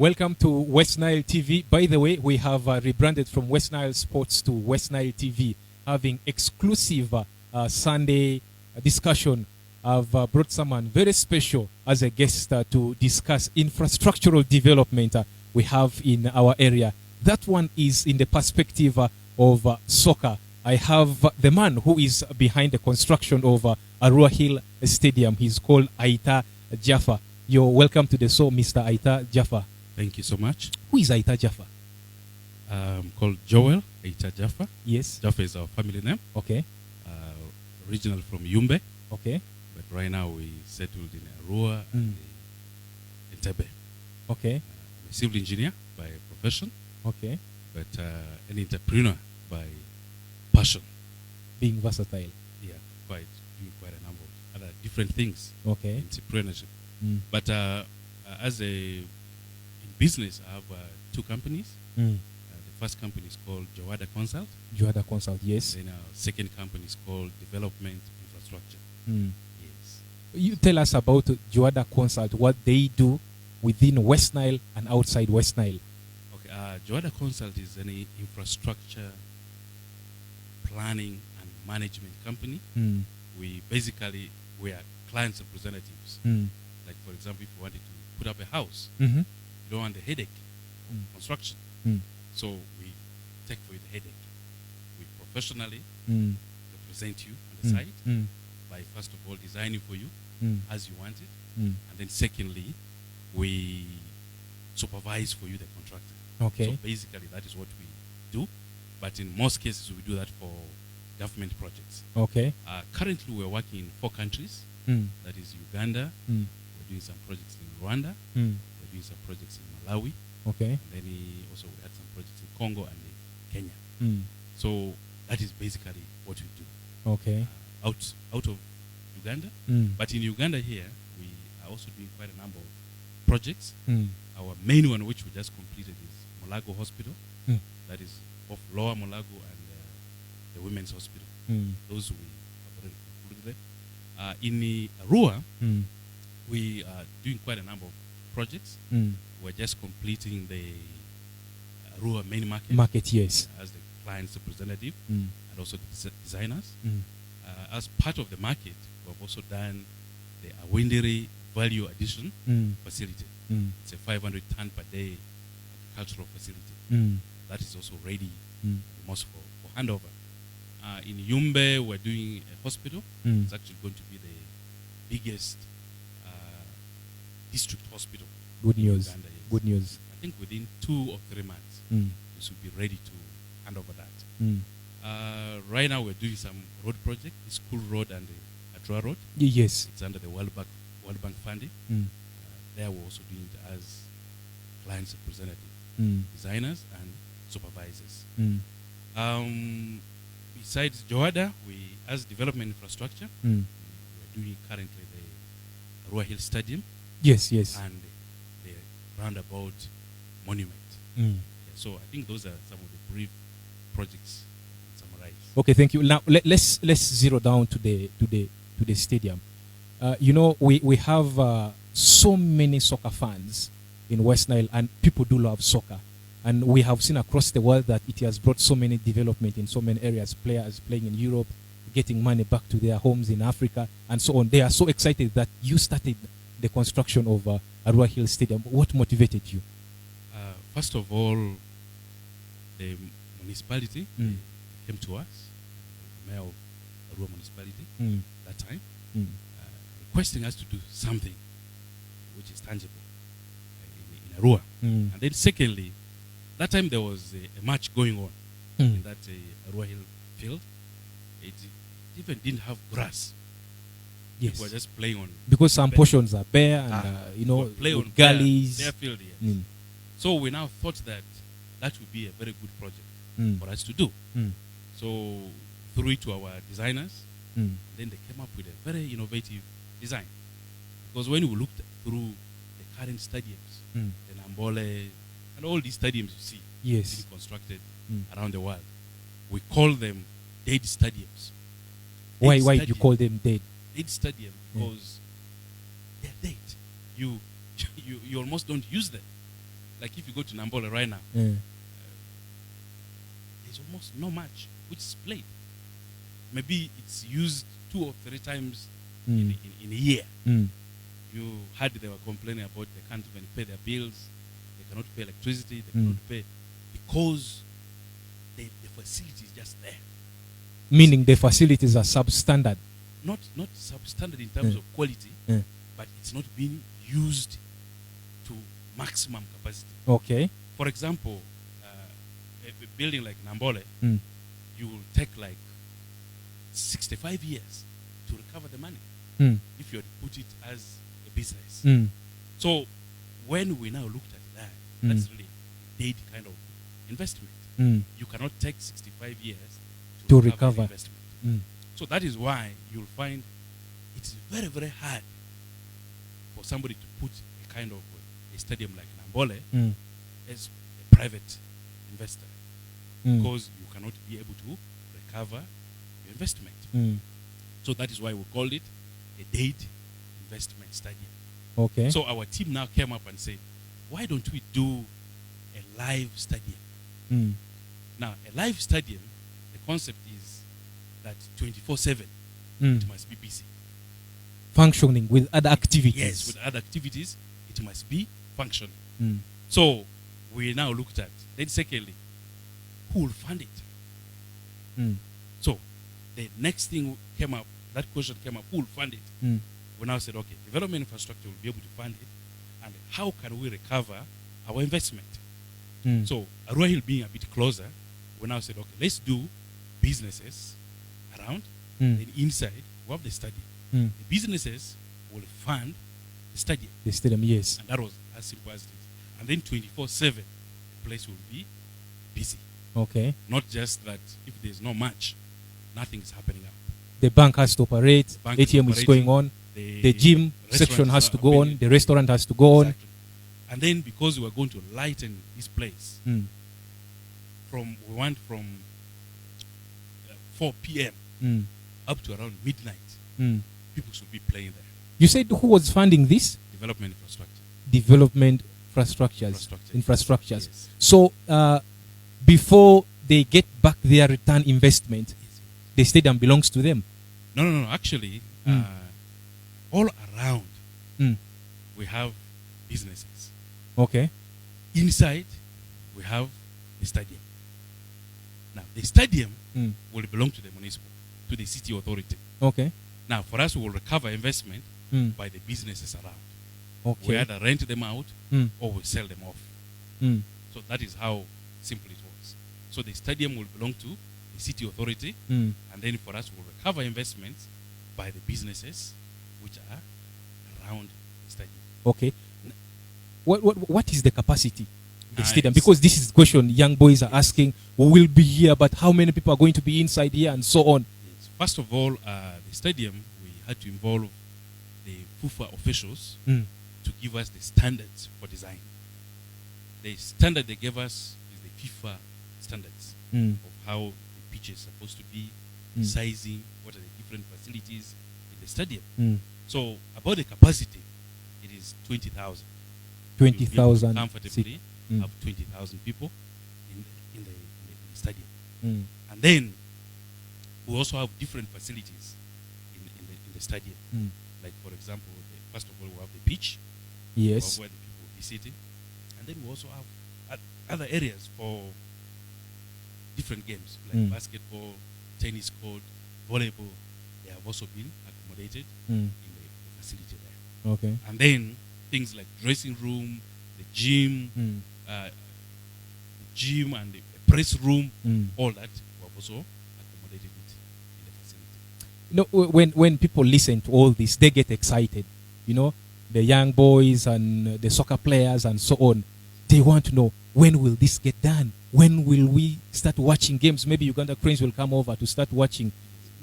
Welcome to West Nile TV. By the way, we have rebranded from West Nile Sports to West Nile TV, having exclusive Sunday discussion. I've brought someone very special as a guest to discuss infrastructural development we have in our area. That one is in the perspective of soccer. I have the man who is behind the construction of Arua Hill Stadium. He's called Attah Jaffa. You're welcome to the show, Mr. Attah Jaffa. Thank you so much. Who is Attah Jaffa? I'm called Joel Attah Jaffa. Yes. Jaffa is our family name. Okay. Original from Yumbe. Okay. But right now we settled in Arua and in Tebe. Okay. I'm a civil engineer by profession. Okay. But an entrepreneur by passion. Being versatile. Yeah, doing quite a number of other different things. Okay. In entrepreneurship. But as in business, I have two companies. The first company is called Jawada Consult. Jawada Consult, yes. Then our second company is called Development Infrastructure. Yes. You tell us about Jawada Consult, what they do within West Nile and outside West Nile. Okay, Jawada Consult is an infrastructure planning and management company. We are clients' representatives. Like, for example, if you wanted to put up a house, you don't want a headache construction. So we take for you the headache. We professionally represent you on the site by first of all designing for you as you want it, and then secondly we supervise for you the contractor. Okay. So basically that is what we do, but in most cases we do that for government projects. Okay. Currently we're working in 4 countries. That is Uganda. We're doing some projects in Rwanda. We're doing some projects in Malawi. Okay. And then also we had some projects in Congo and in Kenya. So that is basically what we do. Okay. Out of Uganda. But in Uganda here, we are also doing quite a number of projects. Our main one, which we just completed, is Mulago Hospital. That is both Lower Mulago and the Women's Hospital. Those we have already concluded. In Arua, we are doing quite a number of projects. We're just completing the Arua main market. Market, yes. As the client's representative and also the designers. As part of the market, we've also done the Awindiri Value Addition facility. It's a 500 ton per day agricultural facility. That is also ready almost for handover. In Yumbe, we're doing a hospital. It's actually going to be the biggest district hospital. Good news. Uganda, yes. Good news. I think within 2 or 3 months, we should be ready to hand over that. Right now, we're doing some road project, the School Road and the Arua Road. Yes. It's under the World Bank funding. There we're also doing it as clients' representative, designers and supervisors. Besides Jawada, as development infrastructure, we're doing currently the Arua Hill Stadium. Yes, yes. And the roundabout monument. So I think those are some of the brief projects summarized. Okay, thank you. Now let's zero down to the stadium. We have so many soccer fans in West Nile, and people do love soccer. And we have seen across the world that it has brought so many development in so many areas. Players playing in Europe, getting money back to their homes in Africa, and so on. They are so excited that you started the construction of Arua Hill Stadium. What motivated you? First of all, the municipality came to us, the mayor of Arua municipality that time, requesting us to do something which is tangible in Arua. And then secondly, that time there was a match going on in that Arua Hill field. It even didn't have grass. Yes. People were just playing on. Because some portions are bare and, play on gullies. Bare field, yes. So we now thought that would be a very good project for us to do. So through it to our designers, then they came up with a very innovative design. Because when we looked through the current stadiums, the Nambole, and all these stadiums you see being constructed around the world, we call them dead stadiums. Why do you call them dead? Dead stadium because they're dead. You almost don't use them. like if you go to Nambola right now, Yeah. there's almost no match which is played. Maybe it's used 2 or 3 times in a year. You heard they were complaining about they can't even pay their bills, they cannot pay electricity, they cannot pay because the facility is just there. Meaning the facilities are substandard. Not substandard in terms of quality, but it's not being used to maximum capacity. Okay. For example, a building like Nambole, you will take like 65 years to recover the money if you had put it as a business. So when we now looked at that, that's really a dead kind of investment. You cannot take 65 years to recover recover. investment. So that is why you'll find it's very, very hard for somebody to put a kind of a stadium like Nambole as a private investor because you cannot be able to recover your investment. So that is why we called it a dead investment stadium. Okay. So our team now came up and said, why don't we do a live stadium? Now, a live stadium, the concept is that 24/7 it must be busy. Functioning with other activities. Yes, with other activities, it must be functioning. So we now looked at, then secondly, who will fund it? So the next thing came up, that question came up, who will fund it? We now said, okay, development infrastructure will be able to fund it, and how can we recover our investment? So Arua Hill being a bit closer, we now said, okay, let's do businesses around, then inside we have the stadium. The businesses will fund the stadium. The stadium, yes. And that was as simple as it is. And then 24/7, the place will be busy. Okay. Not just that if there's no match, nothing is happening up. The bank has to operate, Bank is ATM is going on, the gym restaurant section has is to go on, opening. the restaurant has to go on. Exactly. And then because we are going to lighten this place, we went from 4 p.m. Up to around midnight, people should be playing there. You said who was funding this? Development infrastructure. Development infrastructures. Yes. So before they get back their return investment, the stadium belongs to them. No. Actually, all around, we have businesses. Okay. Inside, we have the stadium. Now, the stadium will belong to the municipal, to the city authority. Okay. Now, for us, we will recover investment by the businesses around. Okay. We either rent them out or we sell them off. So that is how simple it was. So the stadium will belong to the city authority, and then for us, we will recover investments by the businesses which are around the stadium. Okay. What is the capacity of the stadium? It's- Because this is the question young boys are asking. We will be here, but how many people are going to be inside here and so on? Yes. First of all, the stadium, we had to involve the FUFA officials to give us the standards for design. The standard they gave us is the FIFA standards of how the pitch is supposed to be, sizing, what are the different facilities in the stadium. So about the capacity, it is 20,000. 20,000 comfortably Mm. have 20,000 people in the stadium. Mm. And then we also have different facilities in the stadium. Like, for example, first of all, we have the pitch, Yes. where the people will be sitting. And then we also have other areas for different games, like basketball, tennis court, volleyball. They have also been accommodated in the facility there. Okay. And then things like dressing room, the gym, and the press room, all that we have also accommodated it in the facility. You know, when people listen to all this, they get excited. You know, the young boys and the soccer players and so on. They want to know, when will this get done? When will we start watching games? Maybe Uganda Cranes will come over to start watching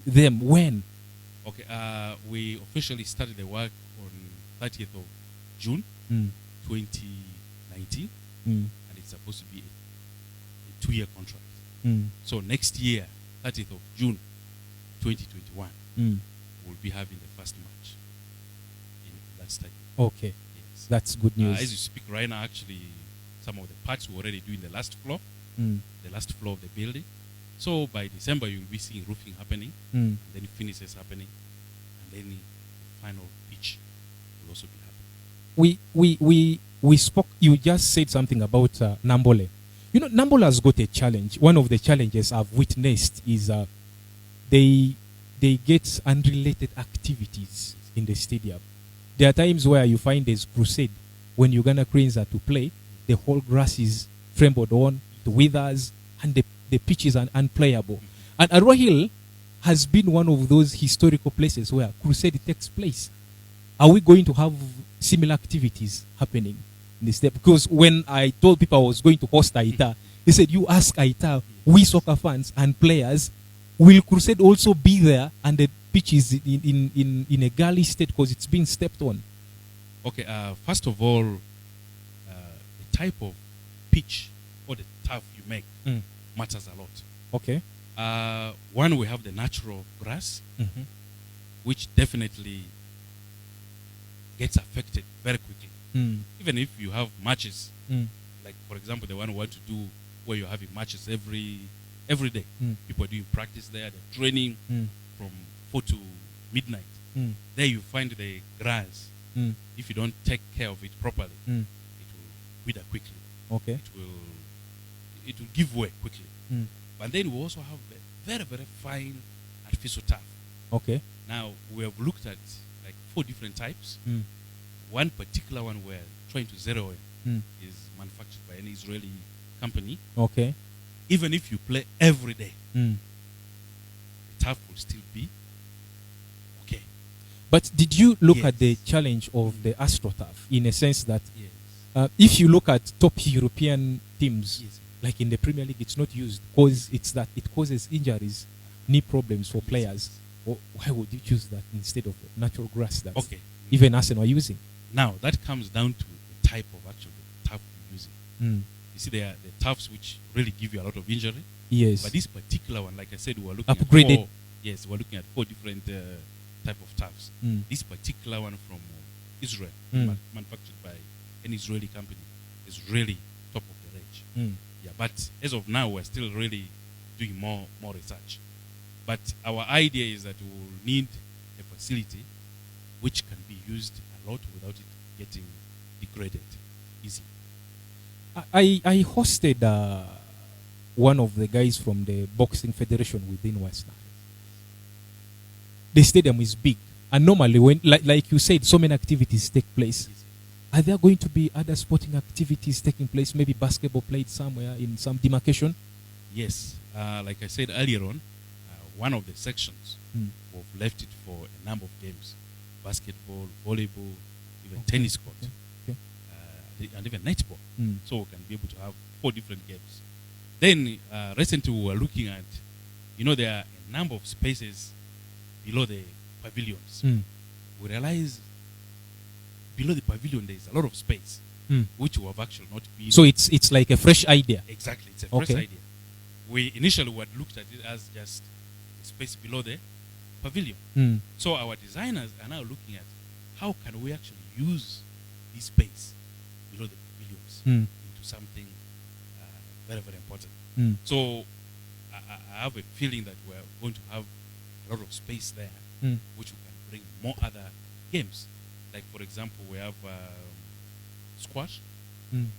them. When? Okay, we officially started the work on 30th of June 2019, and it's supposed to be a 2-year contract. So next year, 30th of June 2021, we'll be having the first match in that stadium. Okay, Yes. that's good news. As you speak right now, actually, some of the parts we already do in the last floor, Mm. the last floor of the building. So by December, you'll be seeing roofing happening, Mm. then finishes happening, and then the final pitch will also be happening. We spoke. You just said something about Nambole. You know, Nambole has got a challenge. One of the challenges I've witnessed is they get unrelated activities in the stadium. There are times where you find there's crusade when Uganda Cranes are to play. The whole grass is trembled on, it withers, and the pitch is unplayable. And Arua Hill has been one of those historical places where crusade takes place. Are we going to have similar activities happening in this day? Because when I told people I was going to host Attah, they said, you ask Attah, we soccer fans and players, will crusade also be there and the pitch is in a gully state because it's been stepped on? Okay, first of all, the type of pitch or the turf you make matters a lot. Okay. One, we have the natural grass, Mm-hmm. which definitely gets affected very quickly. Mm. Even if you have matches, Mm. like for example, the one we want to do where you're having matches every day. Mm. People are doing practice there, they're training from 4 to midnight. Mm. There you find the grass. Mm. If you don't take care of it properly, Mm. it will wither quickly. Okay. It will give way quickly. Mm. But then we also have a very, very fine artificial turf. Okay. Now, we have looked at like 4 different types. Mm. One particular one we're trying to zero in Mm. is manufactured by an Israeli company. Okay. Even if you play every day, Mm. the turf will still be okay. But did you look Yes. at the challenge of the AstroTurf in a sense that Yes. if you look at top European teams, Yes. like in the Premier League, it's not used because it causes injuries, knee problems for players. Why would you choose that instead of natural grass that even Arsenal are using? Now, that comes down to the type of actual turf you're using. Mm. You see, there are the turfs which really give you a lot of injury. Yes. But this particular one, like I said, we're looking Upgraded. at 4. Yes, we're looking at 4 different type of turfs. Mm. This particular one from Israel, manufactured by an Israeli company, is really top of the range. Mm. Yeah, but as of now, we're still really doing more research. But our idea is that we will need a facility which can be used a lot without it getting degraded easily. I hosted one of the guys from the boxing federation within West Nile. The stadium is big, and normally when, like you said, so many activities take place. Are there going to be other sporting activities taking place? Maybe basketball played somewhere in some demarcation? Yes, like I said earlier on, one of the sections we've left it for a number of games: basketball, volleyball, even tennis court, and even netball. So we can be able to have 4 different games. Then recently we were looking at, there are a number of spaces below the pavilions. We realize below the pavilion there is a lot of space, which we have actually not been. So it's like a fresh idea. Exactly, it's a fresh idea. We initially had looked at it as just space below the pavilion. So our designers are now looking at how can we actually use this space below the pavilions into something very, very important. So I have a feeling that we're going to have a lot of space there, which we can bring more other games. Like, for example, we have squash,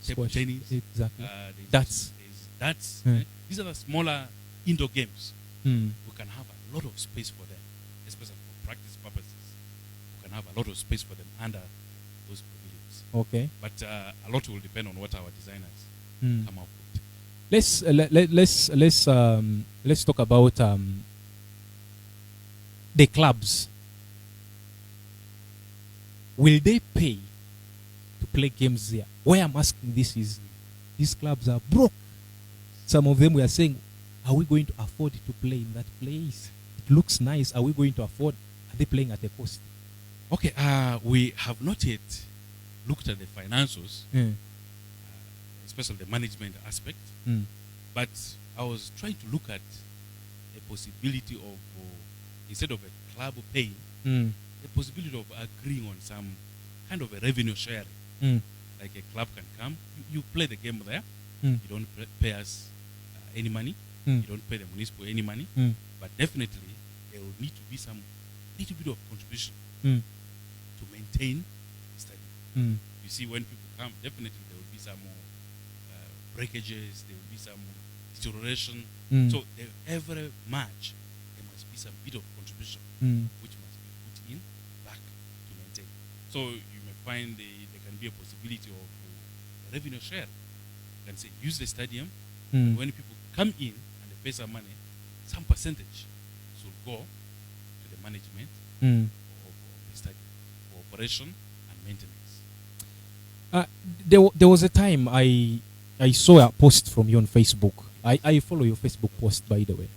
table tennis, exactly. Darts. These are the smaller indoor games. We can have a lot of space for them, especially for practice purposes. We can have a lot of space for them under those pavilions. Okay. But a lot will depend on what our designers come up with. Let's talk about the clubs. Will they pay to play games there? Why I'm asking this is, these clubs are broke. Some of them were saying, are we going to afford to play in that place? It looks nice. Are we going to afford? Are they playing at a cost? Okay, we have not yet looked at the financials, especially the management aspect. But I was trying to look at a possibility of, instead of a club paying, the possibility of agreeing on some kind of a revenue sharing like a club can come, you play the game there. Mm. You don't pay us any money. Mm. You don't pay the municipal any money. Mm. But definitely there will need to be some little bit of contribution Mm. to maintain the stadium. Mm. You see, when people come, definitely there will be some more breakages, there will be some deterioration. Mm. So every match, there must be some bit of contribution which must be put in back to maintain. So you may find there can be a possibility of revenue share. You can say, use the stadium. Mm. When people come in and they pay some money, some percentage should go to the management of the stadium for operation and maintenance. There was a time I saw a post from you on Facebook. I follow your Facebook post, by the way.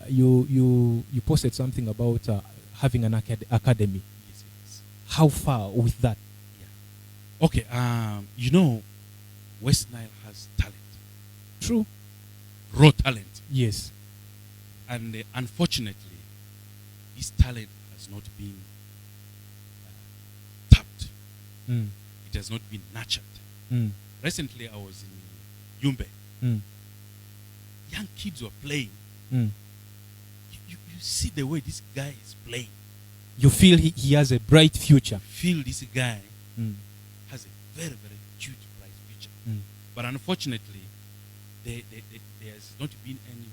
You posted something about having an academy. Yes, yes. How far with that? Yeah. Okay. You know, West Nile has talent. True. Raw talent. Yes. And unfortunately, this talent has not been tapped. Mm. It has not been nurtured. Mm. Recently, I was in Yumbe. Mm. Young kids were playing. Mm. You see the way this guy is playing. You feel he has a bright future. Feel this guy has a very, very huge bright future. Mm. But unfortunately, there has not been any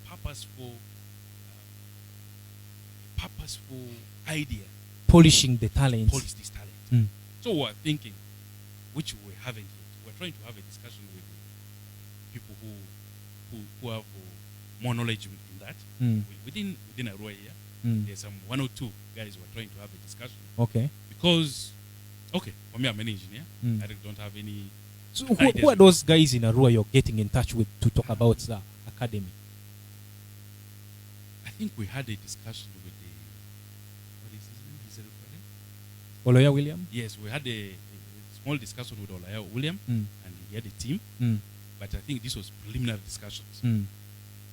purposeful idea Polishing the talents. polish this talent. Mm. So we're thinking, which we haven't yet. We're trying to have a discussion with people who have more knowledge in that. Mm. Within Arua here, Mm. there's some 1 or 2 guys who are trying to have a discussion. Okay. Because, okay, for me, I'm an engineer. Mm. I really don't have any. So who are those guys in Arua you're getting in touch with to talk about the academy? I think we had a discussion with the. What is his name? Is it Oloya William? Yes, we had a small discussion with Olaya William, Mm. and he had a team. Mm. But I think this was preliminary discussions, Mm.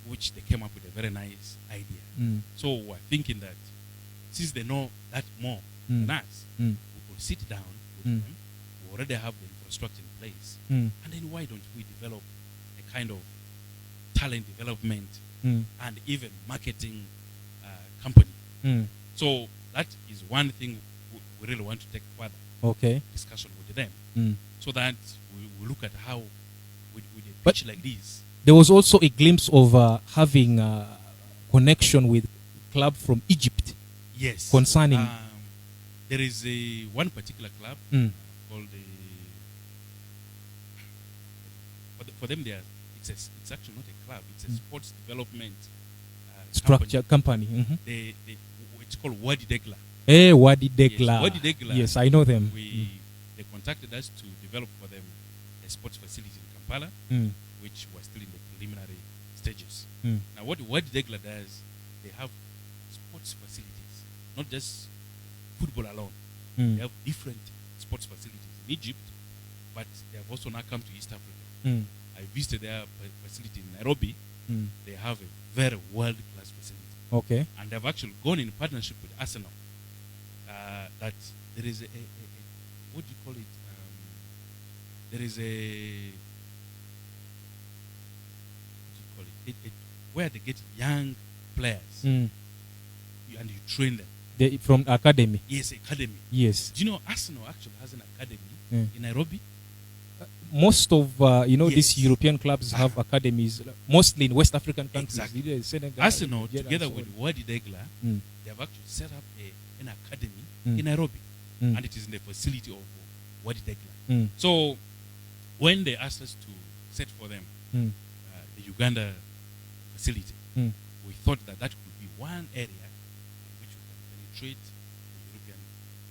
which they came up with a very nice idea. Mm. So we're thinking that since they know that more Mm. than us, Mm. we could sit down with Mm. them. We already have the infrastructure in place, Mm. and then why don't we develop a kind of talent development Mm. and even marketing company? Mm. So that is one thing we really want to take further Okay. discussion with them, Mm. so that we look at how with a But- pitch like this. There was also a glimpse of having a connection with club from Egypt. Yes. Concerning- there is one particular club Mm. called for them it's actually not a club, it's a sports development Structure company. Mm-hmm. it's called Wadi Degla. Wadi Degla. Yes, Wadi Degla. Yes, I know them. They contacted us to develop for them a sports facility in Kampala, Mm. which was still in the preliminary stages. Mm. Now, what Wadi Degla does, they have sports facilities, not just football alone. Mm. They have different sports facilities in Egypt, but they have also now come to East Africa. Mm. I visited their facility in Nairobi. Mm. They have a very world-class facility. Okay. And they've actually gone in partnership with Arsenal. That there is a what do you call it? There is a what do you call it? Where they get young players Mm. and you train them. From academy. Yes, academy. Yes. Do you know Arsenal actually has an academy Mm. in Nairobi? Most of Yes. these European clubs have academies, mostly in West African countries. Exactly. Senegal, Arsenal, Nigeria, together and so with on. Wadi Degla, Mm. they have actually set up an academy Mm. in Nairobi, Mm. and it is in the facility of Wadi Degla. Mm. So, when they asked us to set for them Mm. the Uganda facility, Mm. we thought that could be one area in which we can penetrate the European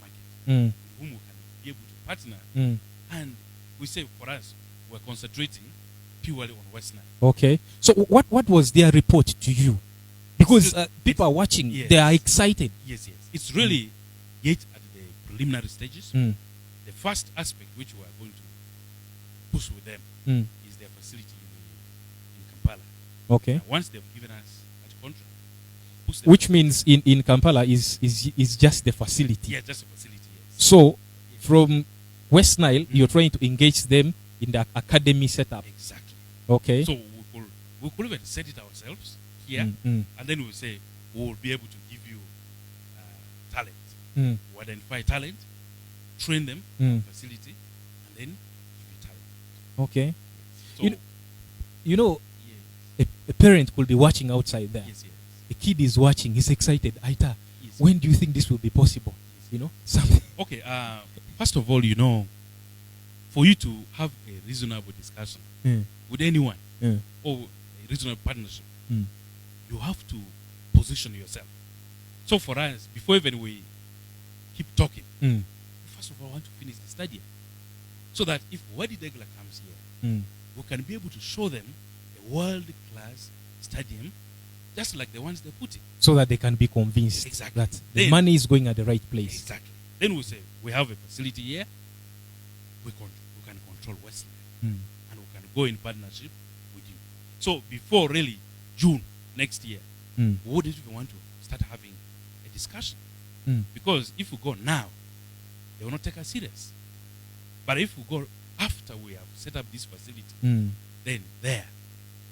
market, Mm. with whom we can be able to partner. Mm. And we say for us, we're concentrating purely on West Nile. Okay. So what was their report to you? Because people are watching, Yes. they are excited. Yes. It's really yet at the preliminary stages. Mm. The first aspect which we are going to push with them Mm. is their facility in Kampala. Okay. And once they've given us that contract, push them. Which means in Kampala is just the facility. Yeah, just a facility. Yes. So from West Nile, you're trying to engage them in the academy setup. Exactly. Okay. So we could even set it ourselves here, and then we'll say we'll be able to give you talent. We'll identify talent, train them in facility, and then give you talent. Okay. So, You know, yes, a parent could be watching outside there. yes, yes. A kid is watching. He's excited. Aita, Yes. when do you think this will be possible? You know, something. Okay, first of all, for you to have a reasonable discussion with anyone or a reasonable partnership, you have to position yourself. So for us, before even we keep talking, first of all, I want to finish the study so that if Wadi Degla comes here, we can be able to show them a world-class stadium, just like the ones they put in. So that they can be convinced Exactly. that the Then- money is going at the right place. Exactly. Then we say, we have a facility here, we can control West Nile, and we can go in partnership with you. So before really June next year, we wouldn't even want to start having a discussion. Because if we go now, they will not take us serious. But if we go after we have set up this facility, then there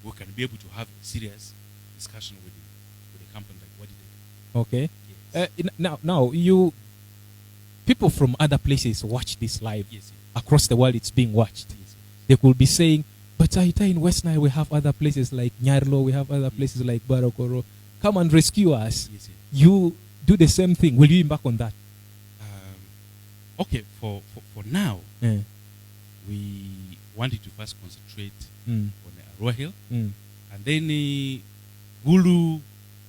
we can be able to have a serious discussion with the company like what did they Okay. do? Yes. Now you people from other places watch this live. Yes, yes, Across the world, it's being watched. yes. They could be saying, but Aita, in West Nile, we have other places like Nyarlo, we have other places like Barokoro. Come and rescue us. Yes, yes. You do the same thing. Will you embark on that? Okay, for now, Yeah. we wanted to first concentrate Mm. on Arua Hill, Mm. and then Gulu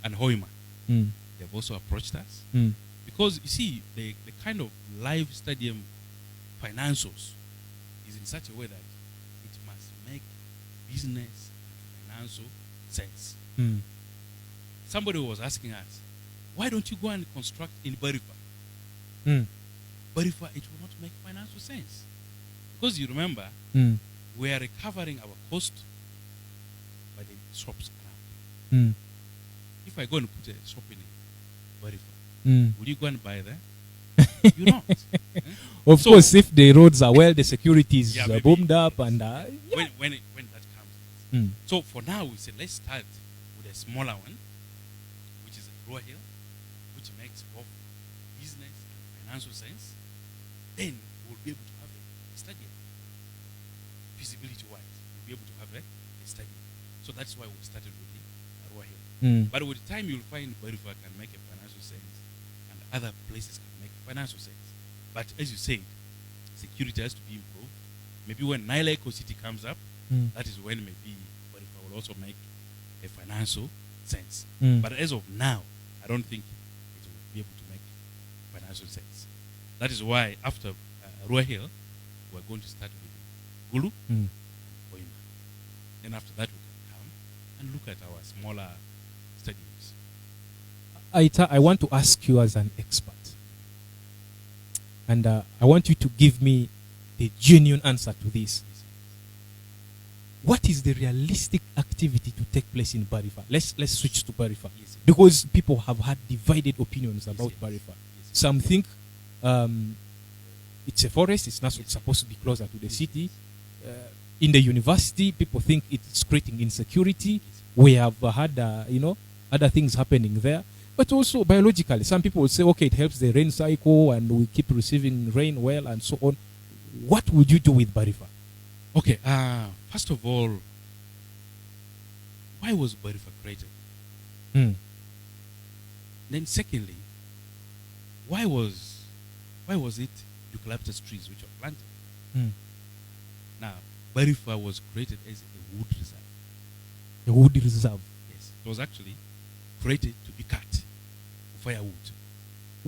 and Hoima. Mm. They've also approached us. Mm. Because you see, the kind of live stadium financials is in such a way that it must make business and financial sense. Mm. Somebody was asking us, why don't you go and construct in Barifa? Mm. Barifa, it will not make financial sense. Because you remember, Mm. we are recovering our cost by the shops around. Mm. If I go and put a shop in Barifa, Mm. will you go and buy there? You not. Of So- course, if the roads are well, the security is Yeah, maybe. boomed up, and When that comes. Mm. So for now, we said let's start with a smaller one, which is Arua Hill, which makes both business and financial sense. Then we'll be able to have a stadium. Feasibility-wise, we'll be able to have a stadium. So that's why we started with the Arua Hill. Mm. But with time, you'll find Barifa can make a financial sense, and other places can make financial sense. But as you said, security has to be improved. Maybe when Nile Eco City comes up, Mm. that is when maybe Barifa will also make a financial sense. Mm. But as of now, I don't think it will be able to make financial sense. That is why after Arua Hill, we're going to start with Gulu Mm. and Hoima. Then after that, we can come and look at our smaller stadiums. Aita, I want to ask you as an expert, and I want you to give me the genuine answer to this. What is the realistic activity to take place in Barifa? Let's switch to Barifa, Yes. because people have had divided opinions about yes. Barifa. Yes. Some think it's a forest; it's not Yes. supposed to be closer to the Yes. city. In the university, people think it's creating insecurity. Yes. We have had other things happening there, but also biologically, some people will say, okay, it helps the rain cycle, and we keep receiving rain well, and so on. What would you do with Barifa? Okay, first of all, why was Barifa created? Mm. Then secondly, why was it eucalyptus trees which were planted? Mm. Now, Barifa was created as a wood reserve. The wood reserve, Yes, it was actually created to be cut for firewood.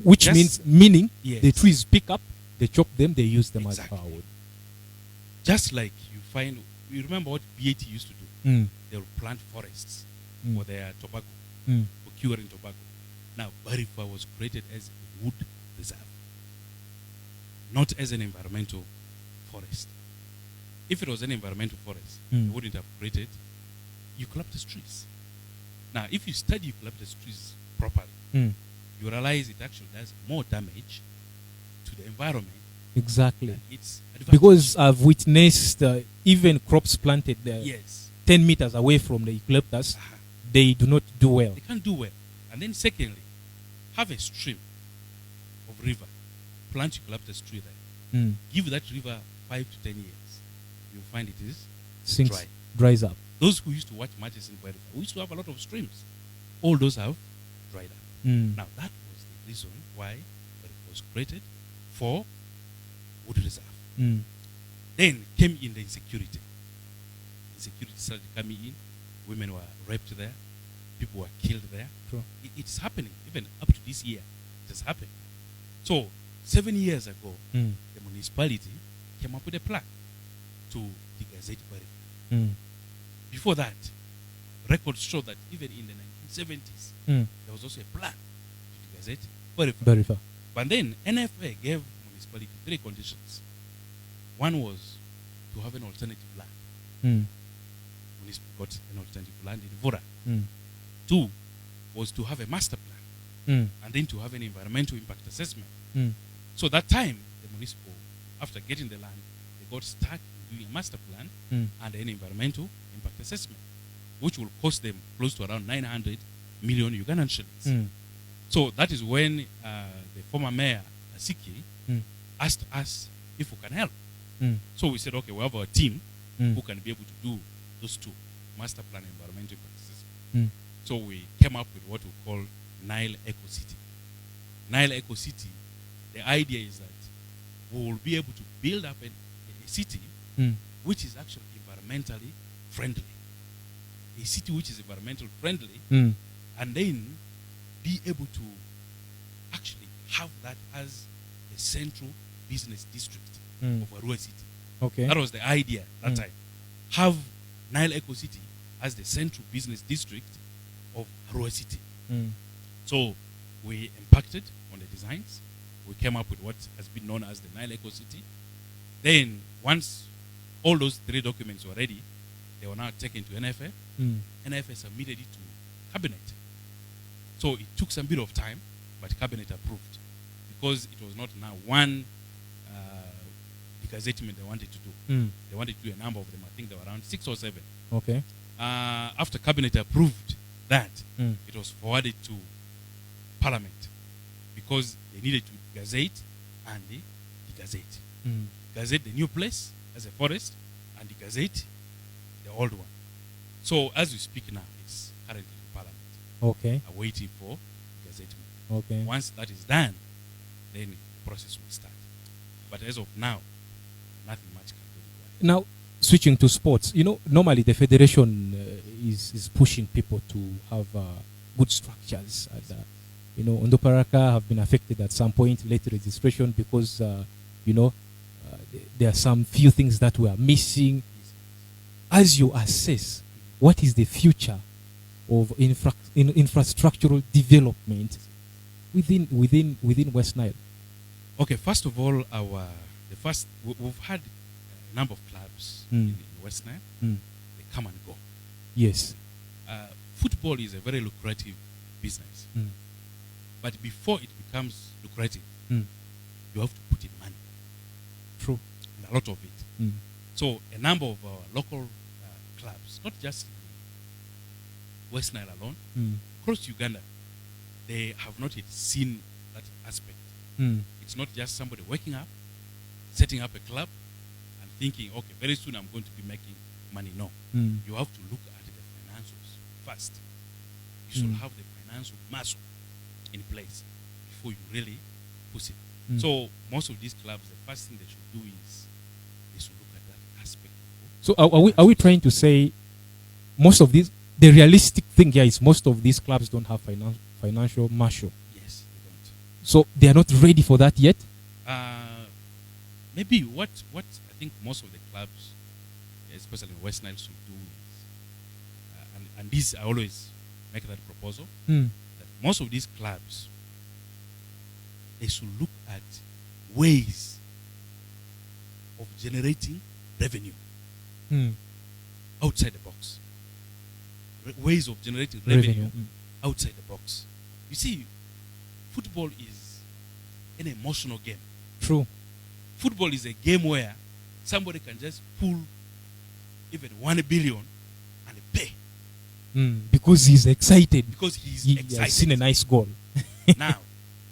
which meaning Yes. the trees pick up, they chop them, they use them Exactly. as firewood. Just like you remember what BAT used to do? Mm. They would plant forests Mm. for their tobacco, Mm. for curing tobacco. Now, Barifa was created as a wood reserve, not as an environmental forest. If it was an environmental forest, Mm. they wouldn't have created eucalyptus trees. Now, if you study eucalyptus trees properly, Mm. you realize it actually does more damage to the environment Exactly. It's advantage. Because I've witnessed even crops planted there Yes. 10 meters away from the eucalyptus, Uh-huh. they do not do well. They can't do well. And then secondly, have a stream of river. Plant eucalyptus tree there. Mm. Give that river 5 to 10 years. You'll find it is Sinks, dry. dries up. Those who used to watch matches in Barifa, we used to have a lot of streams. All those have dried up. Mm. Now, that was the reason why it was created for wood reserve. Mm. Then came in the insecurity. Insecurity started coming in. Women were raped there. People were killed there. True. It's happening. Even up to this year, it has happened. So, 7 years ago, Mm. the municipality came up with a plan to degazette Barifa. Mm. Before that, records show that even in the 1970s, Mm. there was also a plan to degazette Barifa. Barifa. But then NFA gave municipality 3 conditions. One was to have an alternative land. Mm. Municipality got an alternative land in Vora. Mm. 2 was to have a master plan, Mm. and then to have an environmental impact assessment. Mm. So that time, the municipal, after getting the land, they got stuck in doing a master plan Mm. and an environmental impact assessment, which will cost them close to around 900 million Ugandan shillings. Mm. So that is when the former mayor, Asiki, Mm. asked us if we can help. Mm. So we said, okay, we have our team Mm. who can be able to do those 2, master plan and environmental impact assessment. Mm. So we came up with what we call Nile Eco City. Nile Eco City, the idea is that we will be able to build up a city Mm. which is actually environmentally friendly. A city which is environmentally friendly, Mm. and then be able to actually have that as a central business district Mm. of Arua City. Okay. That was the idea that Mm. time. Have Nile Eco City as the central business district of Arua City. Mm. So we impacted on the designs. We came up with what has been known as the Nile Eco City. Then once all those 3 documents were ready, they were now taken to NFA. Mm. NFA submitted it to Cabinet. So it took some bit of time, but Cabinet approved because it was not now one degazettement they wanted to do. Mm. They wanted to do a number of them. I think there were around 6 or 7. Okay. After Cabinet approved that, Mm. it was forwarded to Parliament because they needed to gazette and degazette. Mm. Gazette the new place as a forest and degazette the old one. So as we speak now, it's currently in Parliament, Okay. awaiting for gazettement. Okay. Once that is done, then the process will start. But as of now, nothing much can be required. Now, switching to sports, normally the federation is pushing people to have good structures. And, Ondoparaka have been affected at some point, late registration, because, there are some few things that were missing. As you assess, what is the future of infrastructural development within West Nile? Okay, first of all, we've had a number of clubs in West Nile. Mm. They come and go. Yes. Football is a very lucrative business. Mm. But before it becomes lucrative, Mm. you have to put in money, True. and a lot of it. Mm. So a number of our local clubs, not just in West Nile alone, Mm. across Uganda, they have not yet seen that aspect. Mm. It's not just somebody waking up, setting up a club, and thinking, okay, very soon I'm going to be making money. No. Mm. You have to look at the financials first. You should have the financial muscle in place before you really push it. Mm. So most of these clubs, the first thing they should do is they should look at that aspect. So are we trying to say the realistic thing here is most of these clubs don't have financial muscle? Yes, they don't. So they are not ready for that yet? Maybe what I think most of the clubs, especially in West Nile, should do is, and this I always make that proposal, Mm. that most of these clubs, they should look at ways of generating revenue Mm. outside the box. Ways of generating revenue Mm. outside the box. You see, football is an emotional game. True. Football is a game where somebody can just pull even 1 billion and pay Because he's excited. because he's He excited. has seen a nice goal. Now,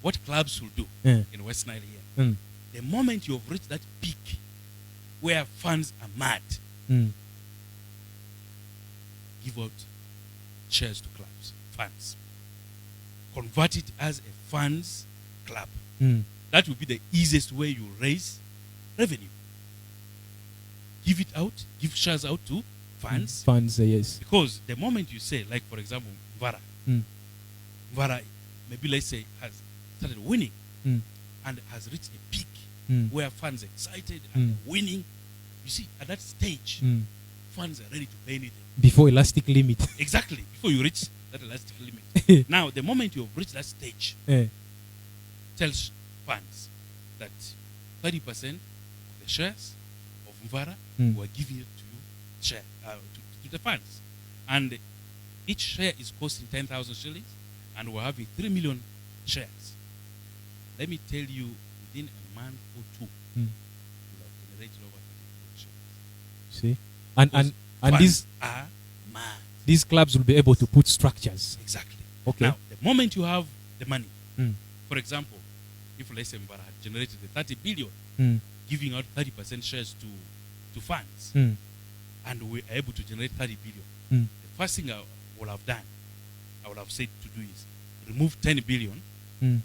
what clubs will do Yeah. in West Nile here, Mm. the moment you've reached that peak where fans are mad, Mm. give out shares to clubs, fans. Convert it as a fans club. Mm. That will be the easiest way you raise revenue. Give it out, give shares out to fans. Fans, yes. Because the moment you say, like for example, Mm. Vara, maybe let's say has started winning Mm. and has reached a peak Mm. where fans are excited and Mm. winning. You see, at that stage, Mm. fans are ready to pay anything. Before elastic limit. Exactly, before you reach that elastic limit. Now, the moment you've reached that stage, Eh. tells fans that 30% of the shares of Mvara were given to you, to the fans. And each share is costing 10,000 shillings, and we're having 3 million shares. Let me tell you, within a month or two, Mm. you have generated over 30 million shares. See? And Because and fans are mad. these clubs will be able to put structures. Exactly. Okay. Now, the moment you have the money, Mm. for example, if let's say Mvara had generated the 30 billion, Mm. giving out 30% shares to fans, Mm. and we are able to generate 30 billion, Mm. the first thing I would have done, I would have said to do is remove 10 billion, Mm.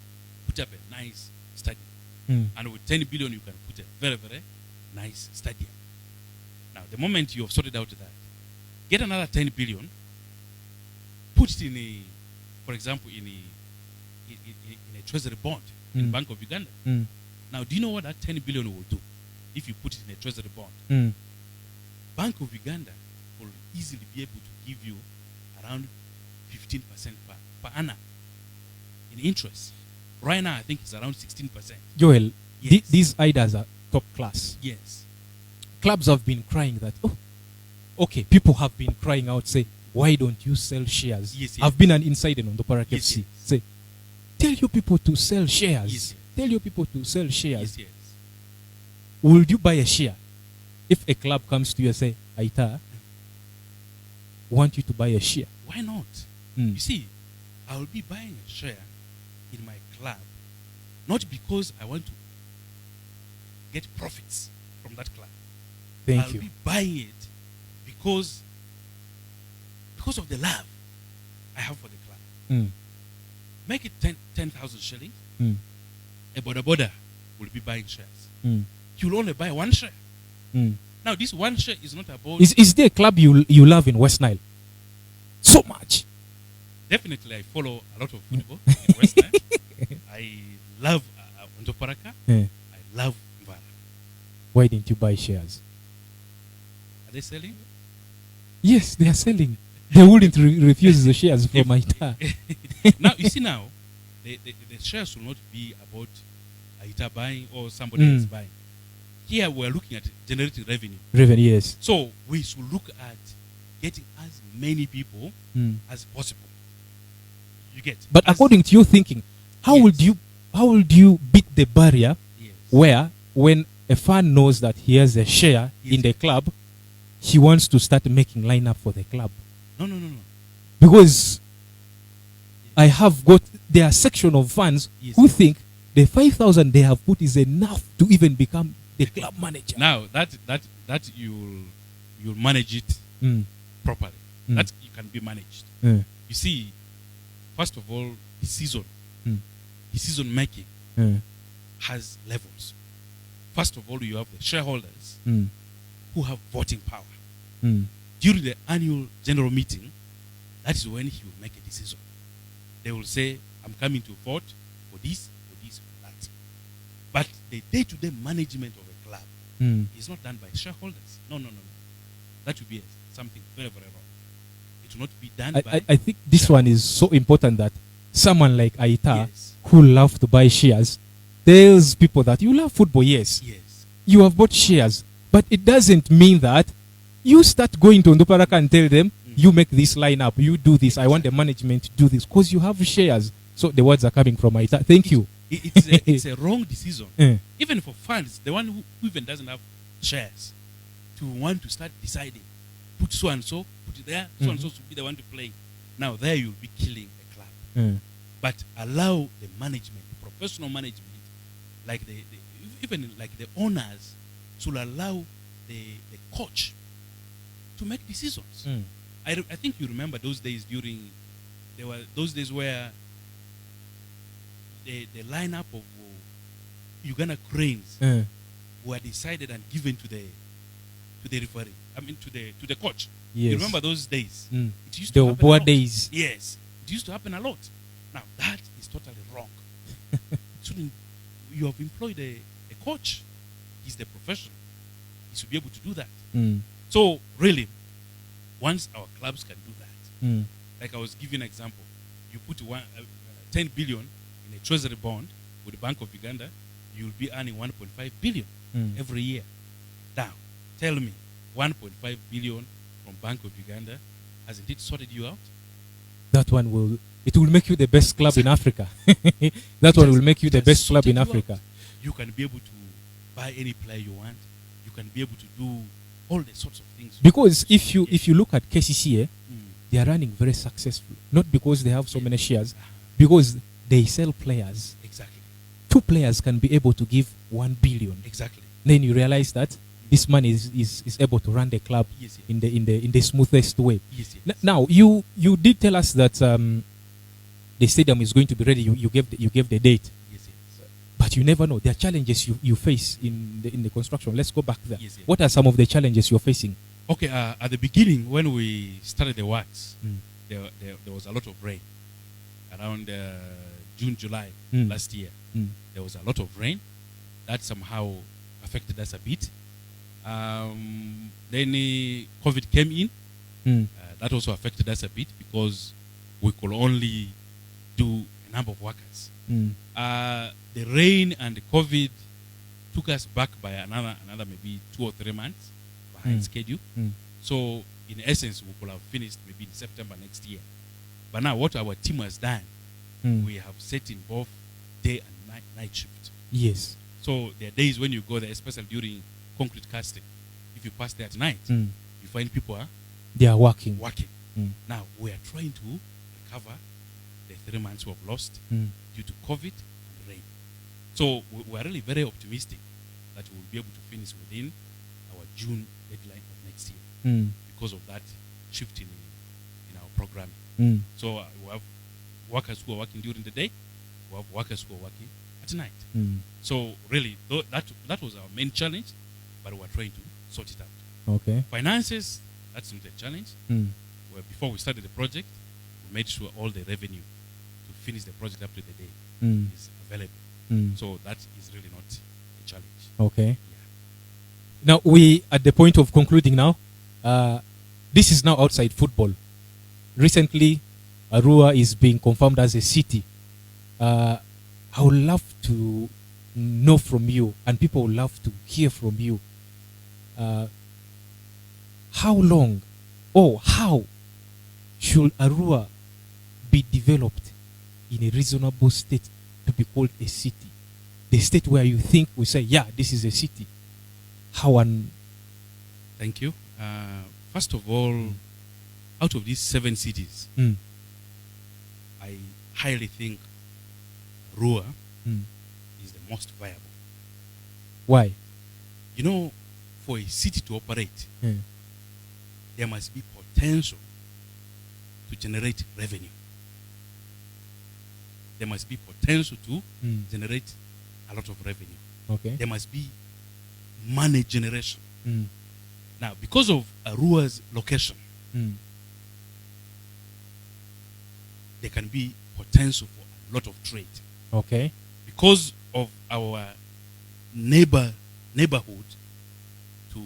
put up a nice stadium. Mm. And with 10 billion, you can put a very, very nice stadium. Now, the moment you have sorted out that, get another 10 billion, put it in a, for example, in a treasury bond in Mm. Bank of Uganda. Mm. Now, do you know what that 10 billion will do if you put it in a treasury bond? Mm. Bank of Uganda will easily be able to give you around 15% per annum in interest. Right now, I think it's around 16%. Joel, Yes. these IDAs are top class. Yes. Clubs have been crying that, okay, people have been crying out, say, why don't you sell shares? Yes, yes. I've been an insider on the Parak Yes, FC. yes. Say, tell your people to sell shares. Yes, yes. Tell your people to sell shares. Yes, yes. Would you buy a share? If a club comes to you and say, Attah, want you to buy a share. Why not? Mm. You see, I will be buying a share in my club, not because I want to get profits from that club. Thank I'll you. be buying it because of the love I have for the club. Mm. Make it 10,000 shillings. Mm. A boda will be buying shares. Mm. He will only buy one share. Mm. Now, this one share is not about... Is there a club you love in West Nile? So much. Definitely, I follow a lot of football in West Nile. I love Ontoparaka. Yeah. I love Mvara. Why didn't you buy shares? Are they selling? Yes, they are selling. They wouldn't refuse the shares from Attah. Now, you see now, the shares will not be about Attah buying or somebody else buying. Here we're looking at generating revenue. Revenue, yes. So we should look at getting as many people as possible. You get? But according to your thinking, how would you beat the barrier where when a fan knows that he has a share in the club, he wants to start making lineup for the club? No. Because there are section of fans who think the 5,000 they have put is enough to even become the club manager. Now that you'll manage it properly. That you can be managed. You see, first of all, the season making has levels. First of all, you have the shareholders who have voting power. During the annual general meeting, that is when he will make a decision. They will say, I'm coming to vote for this, for that. But the day-to-day management of a club is not done by shareholders. No. That would be something very, very wrong. It will not be done by... I think this one is so important that someone like Attah, who love to buy shares, tells people that you love football, yes. You have bought shares, but it doesn't mean that you start going to Ndoparaka and tell them, you make this lineup, you do this, I want the management to do this, because you have shares. So the words are coming from Attah. Thank you. It's a wrong decision. Eh. Even for fans, the one who even doesn't have shares, to want to start deciding, put so and so, put it there, so and so should be the one to play. Now there you'll be killing a club. But allow the management, professional management, like even like the owners, should allow the coach to make decisions. I think you remember those days there were those days where the lineup of Uganda Cranes were decided and given to the referee. I mean to the coach. Yes. You remember those days? It used The to happen a lot. days. Yes, it used to happen a lot. Now that is totally wrong. You have employed a coach. He's the professional. He should be able to do that. So really, once our clubs can do that, like I was giving an example, you put 10 billion in a treasury bond with the Bank of Uganda, you'll be earning 1.5 billion every year. Now, tell me, 1.5 billion from Bank of Uganda, hasn't it sorted you out? That one will make you the best club in Africa. That one will make you the best club in Africa. You can be able to buy any player you want. You can be able to do all the sorts of things. Because if you look at KCC, they are running very successful. Not because they have so many shares, because they sell players. Exactly. 2 players can be able to give 1 billion. Exactly. Then you realize that this man is able to run the club in the smoothest way. Yes. Now you did tell us that the stadium is going to be ready. You gave the date. Yes. But you never know. There are challenges you face in the construction. Let's go back there. Yes. What are some of the challenges you're facing? Okay, at the beginning, when we started the works, there was a lot of rain. Around June, July last year, there was a lot of rain. That somehow affected us a bit. Then COVID came in. That also affected us a bit because we could only do a number of workers. The rain and the COVID took us back by another maybe 2 or 3 months behind schedule. So in essence, we could have finished maybe in September next year. But now what our team has done, we have set in both day and night shift. Yes. So there are days when you go there, especially during concrete casting. If you pass there at night, you find people they are working. Now we are trying to recover the 3 months we have lost due to COVID and rain. So we are really very optimistic that we will be able to finish within our June deadline of next year because of that shift in our programming. So we have workers who are working during the day, we have workers who are working at night. So really, that was our main challenge, but we are trying to sort it out. Okay. Finances, that's not a challenge. Where before we started the project, we made sure all the revenue to finish the project up to the day is available. So that is really not a challenge. Okay. Yeah. Now we at the point of concluding now. This is now outside football. Recently, Arua is being confirmed as a city. I would love to know from you, and people would love to hear from you. How long or how should Arua be developed in a reasonable state to be called a city? The state where you think we say, yeah, this is a city. How and Thank you. First of all, out of these 7 cities, I highly think Arua is the most viable. Why? You know, for a city to operate, there must be potential to generate revenue. There must be potential to generate a lot of revenue. Okay. There must be money generation. Now, because of Arua's location, there can be potential for a lot of trade. Okay. Because of our neighborhood to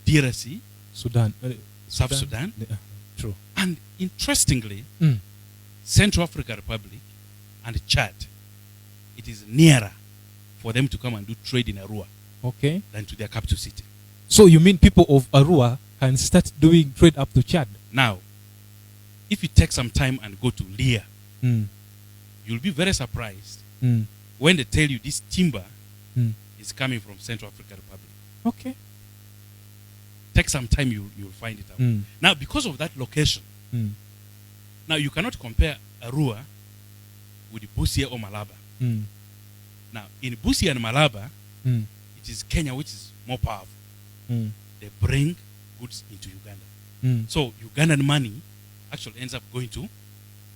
DRC, Sudan. South Sudan. True. And interestingly, Central African Republic and Chad, it is nearer for them to come and do trade in Arua than to their capital city. So you mean people of Arua can start doing trade up to Chad? Now, if you take some time and go to Lear, you'll be very surprised when they tell you this timber is coming from Central African Republic. Okay. Take some time, you'll find it out. Now, because of that location, now you cannot compare Arua with Busia or Malaba. Now, in Busia and Malaba, it is Kenya which is more powerful. They bring goods into Uganda. So Ugandan money actually ends up going to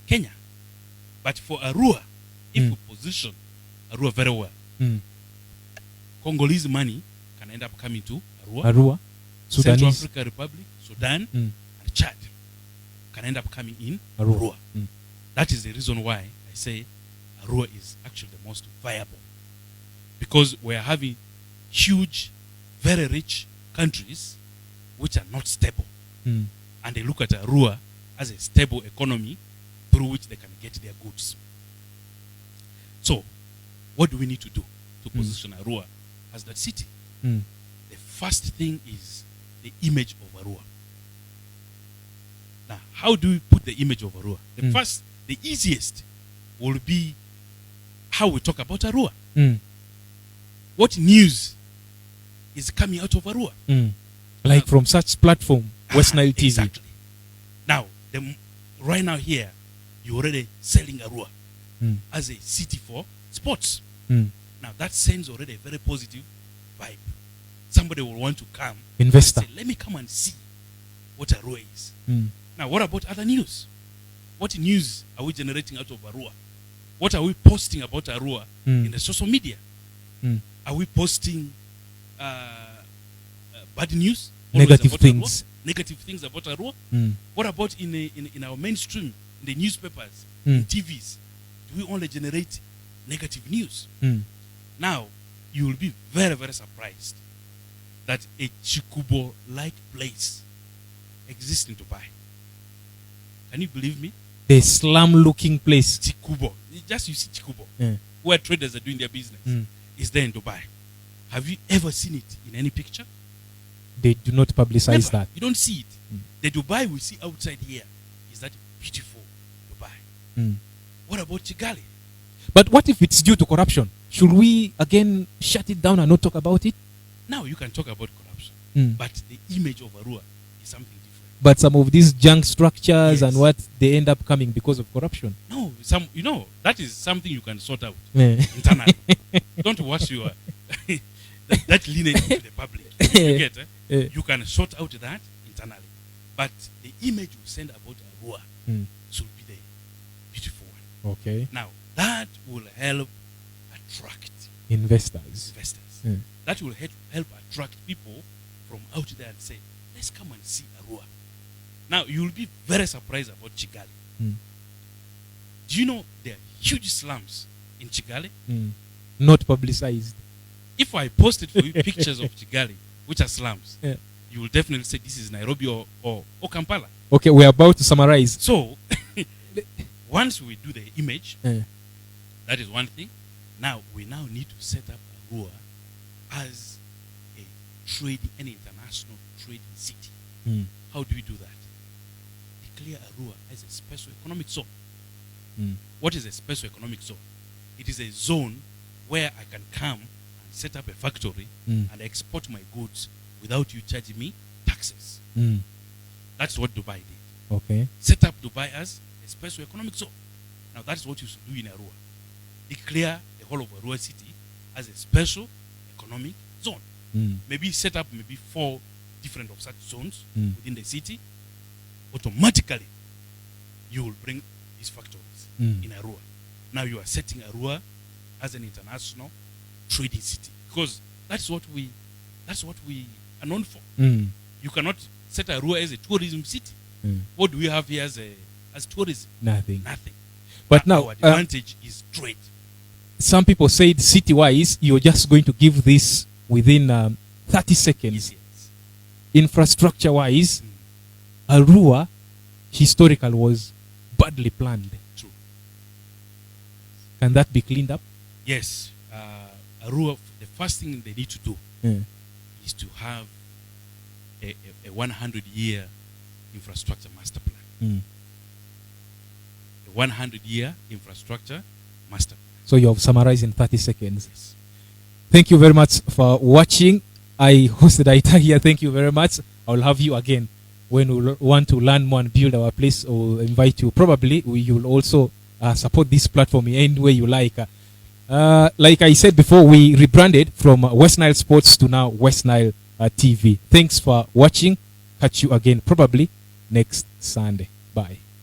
Kenya. But for Arua, if we position Arua very well, Congolese money can end up coming to Arua. Central African Republic, Sudan, and Chad can end up coming in Arua. That is the reason why I say Arua is actually the most viable. Because we are having huge, very rich countries which are not stable. And they look at Arua as a stable economy through which they can get their goods. So, what do we need to do to position Arua as that city? The first thing is the image of Arua. Now, how do we put the image of Arua? The easiest will be how we talk about Arua. What news is coming out of Arua? Like from such platform, West Nile TV. Exactly. Now, right now here, you're already selling Arua as a city for sports. Now, that sends already a very positive vibe. Somebody will want to come. Investor. And say, let me come and see what Arua is. Now, what about other news? What news are we generating out of Arua? What are we posting about Arua in the social media? Are we posting bad news? Negative things. Negative things about Arua? What about in our mainstream, in the newspapers, in TVs? Do we only generate negative news? Now, you will be very, very surprised that a Chikubo-like place exists in Dubai. Can you believe me? The slum-looking place. Chikubo. Just you see Chikubo, where traders are doing their business, is there in Dubai. Have you ever seen it in any picture? They do not publicize Never. that. You don't see it. The Dubai we see outside here is that beautiful Dubai. What about Kigali? But what if it's due to corruption? Should we again shut it down and not talk about it? Now you can talk about corruption, but the image of Arua is something different. But some of these junk structures and what they end up coming because of corruption. No, that is something you can sort out internally. Don't wash your that lineage to the public. You get it? You can sort out that internally. But the image you send about Arua should be the beautiful one. Okay. Now, that will help attract investors. That will help attract people from out there and say, let's come and see Arua. Now, you'll be very surprised about Kigali. Do you know there are huge slums in Kigali? Not publicized. If I posted for you pictures of Kigali, which are slums, you will definitely say this is Nairobi or Kampala. Okay, we're about to summarize. So, once we do the image, that is one thing. Now, we need to set up Arua as an international trading city. How do we do that? Declare Arua as a special economic zone. What is a special economic zone? It is a zone where I can come and set up a factory and export my goods without you charging me taxes. That's what Dubai did. Okay. Set up Dubai as a special economic zone. Now, that's what you should do in Arua. Declare the whole of Arua city as a special economic zone. Maybe set up 4 different of such zones within the city. Automatically, you will bring these factories in Arua. Now you are setting Arua as an international trading city, because that's what we are known for. You cannot set Arua as a tourism city. What do we have here as tourism? Nothing. But now our advantage is trade. Some people said city-wise, you're just going to give this within 30 seconds. Yes. Infrastructure-wise, Arua historical was badly planned. True. Can that be cleaned up? Yes. Arua, the first thing they need to do is to have a 100-year infrastructure master plan. A 100-year infrastructure master plan. So you have summarized in 30 seconds. Yes. Thank you very much for watching. I hosted Attah here. Thank you very much. I will have you again when we want to learn more and build our place. Or invite you. Probably you will also support this platform in any way you like. Like I said before, we rebranded from West Nile Sports to now West Nile TV. Thanks for watching. Catch you again probably next Sunday. Bye.